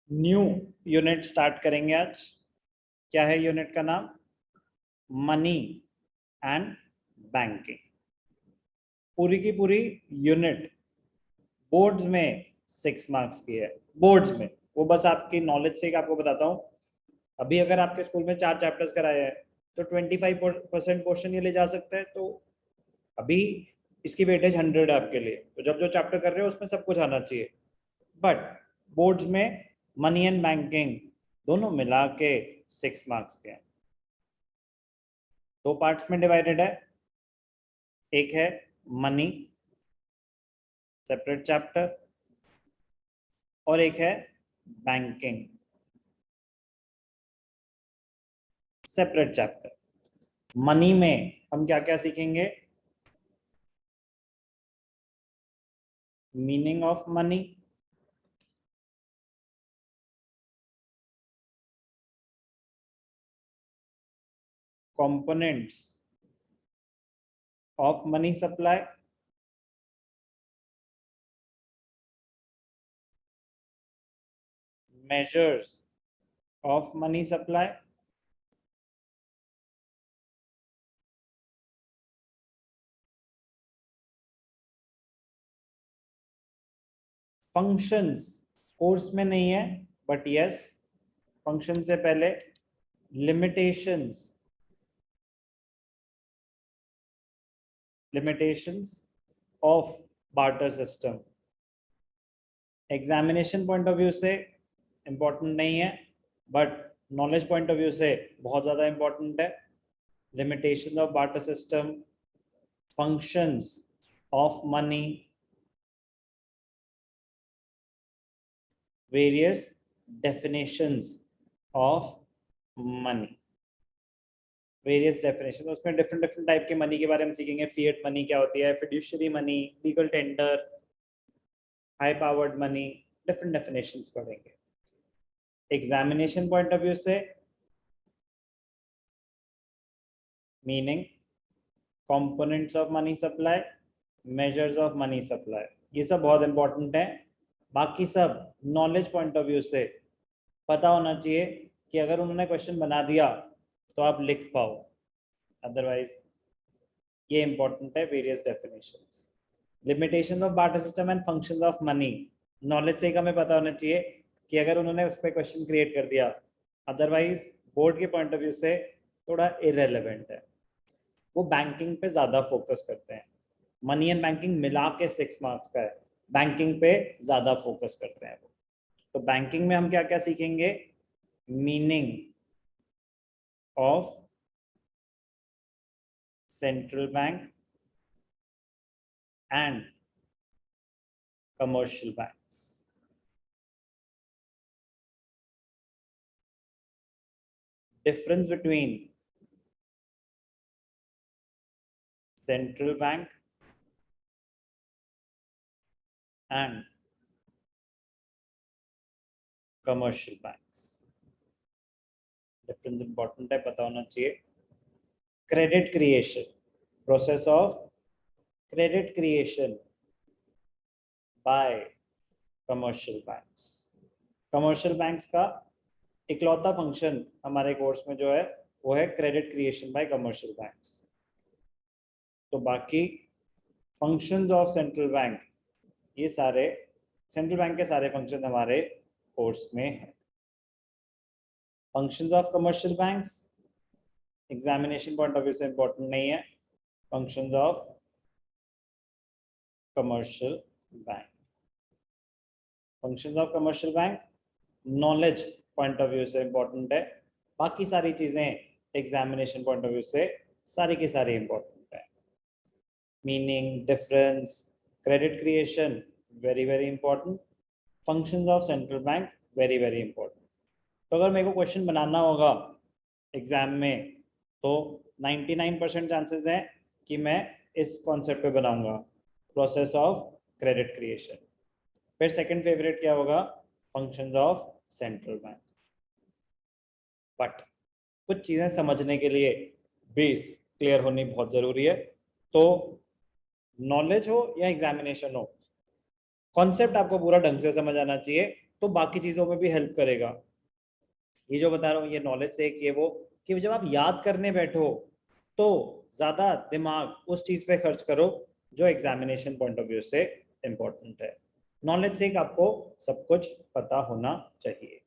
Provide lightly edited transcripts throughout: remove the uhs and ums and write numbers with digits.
New unit start करेंगे आज। क्या है यूनिट का नाम? Money and banking. पूरी की पूरी यूनिट बोर्ड्स में 6 मार्क्स की है। बोर्ड्स में वो बस आपकी नॉलेज से आपको बताता हूँ। अभी अगर आपके स्कूल में 4 चैप्टर्स कराए हैं तो 25% पोर्शन ये ले जा सकता है। तो अभी इसकी वेटेज 100 है आपके लिए। तो जब जो चैप्टर कर रहे हो उसमें सब कुछ आना चाहिए। बट बोर्ड्स में मनी एंड बैंकिंग दोनों मिला के 6 मार्क्स के हैं। 2 पार्ट्स में डिवाइडेड है। एक है मनी, सेपरेट चैप्टर, और एक है बैंकिंग, सेपरेट चैप्टर। मनी में हम क्या क्या सीखेंगे? Meaning of money, components of money supply, measures of money supply, functions course में नहीं है बट यस फंक्शन से पहले limitations of barter system। Examination point of view से इंपॉर्टेंट नहीं है but knowledge point of view से बहुत ज्यादा इंपॉर्टेंट है। Limitation of barter system, functions of money, various definitions of money. Various definition, उसमें डिफरेंट डिफरेंट टाइप के money के बारे में सीखेंगे। फिएट मनी क्या होती है, fiduciary money, legal tender, high powered money, different definitions पढ़ेंगे। एग्जामिनेशन पॉइंट ऑफ व्यू से meaning, components of money supply, measures of money supply, ये सब बहुत इंपॉर्टेंट है। बाकी सब नॉलेज पॉइंट ऑफ व्यू से पता होना चाहिए कि अगर उन्होंने क्वेश्चन बना दिया तो आप लिख पाओ, अदरवाइज ये इंपॉर्टेंट है। Various definitions, limitation of barter system and functions of money, knowledge से हमें पता होना चाहिए कि अगर उन्होंने उस पर क्वेश्चन क्रिएट कर दिया, अदरवाइज बोर्ड के पॉइंट ऑफ व्यू से थोड़ा इरेलेवेंट है। वो बैंकिंग पे ज्यादा फोकस करते हैं। मनी एंड बैंकिंग मिला के 6 मार्क्स का है, बैंकिंग पे ज्यादा फोकस करते हैं वो। तो बैंकिंग में हम क्या क्या सीखेंगे? Meaning of central bank and commercial banks, difference between central bank and commercial banks, difference important है, पता होना चाहिए। credit creation, process of credit creation by commercial banks। commercial banks का इकलौता फंक्शन हमारे कोर्स में जो है वो है credit creation bye commercial banks. तो बाकी फंक्शंस ऑफ सेंट्रल बैंक, ये सारे सेंट्रल बैंक के सारे फंक्शन हमारे कोर्स में है। Functions of commercial banks examination point of view से इंपॉर्टेंट नहीं है। Functions of commercial bank, functions of commercial bank knowledge point of view से इंपॉर्टेंट है। बाकी सारी चीजें एग्जामिनेशन पॉइंट ऑफ व्यू से सारी की सारी इंपॉर्टेंट है। Meaning, difference, credit creation very very important, functions of central bank very very important. तो अगर मेरे को क्वेश्चन बनाना होगा एग्जाम में तो 99% चांसेस हैं कि मैं इस कॉन्सेप्ट पे बनाऊंगा, प्रोसेस ऑफ क्रेडिट क्रिएशन। फिर सेकंड फेवरेट क्या होगा? Functions of central bank. But कुछ चीजें समझने के लिए बेस क्लियर होनी बहुत जरूरी है। तो नॉलेज हो या एग्जामिनेशन हो, कॉन्सेप्ट आपको पूरा ढंग से समझ आना चाहिए। तो बाकी चीजों में भी हेल्प करेगा। ये जो बता रहा हूँ ये नॉलेज से कि वो कि जब आप याद करने बैठो तो ज्यादा दिमाग उस चीज पे खर्च करो जो एग्जामिनेशन पॉइंट ऑफ व्यू से इम्पोर्टेंट है। नॉलेज से आपको सब कुछ पता होना चाहिए।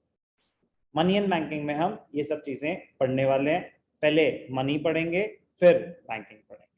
मनी एंड बैंकिंग में हम ये सब चीजें पढ़ने वाले हैं। पहले मनी पढ़ेंगे फिर बैंकिंग पढ़ेंगे।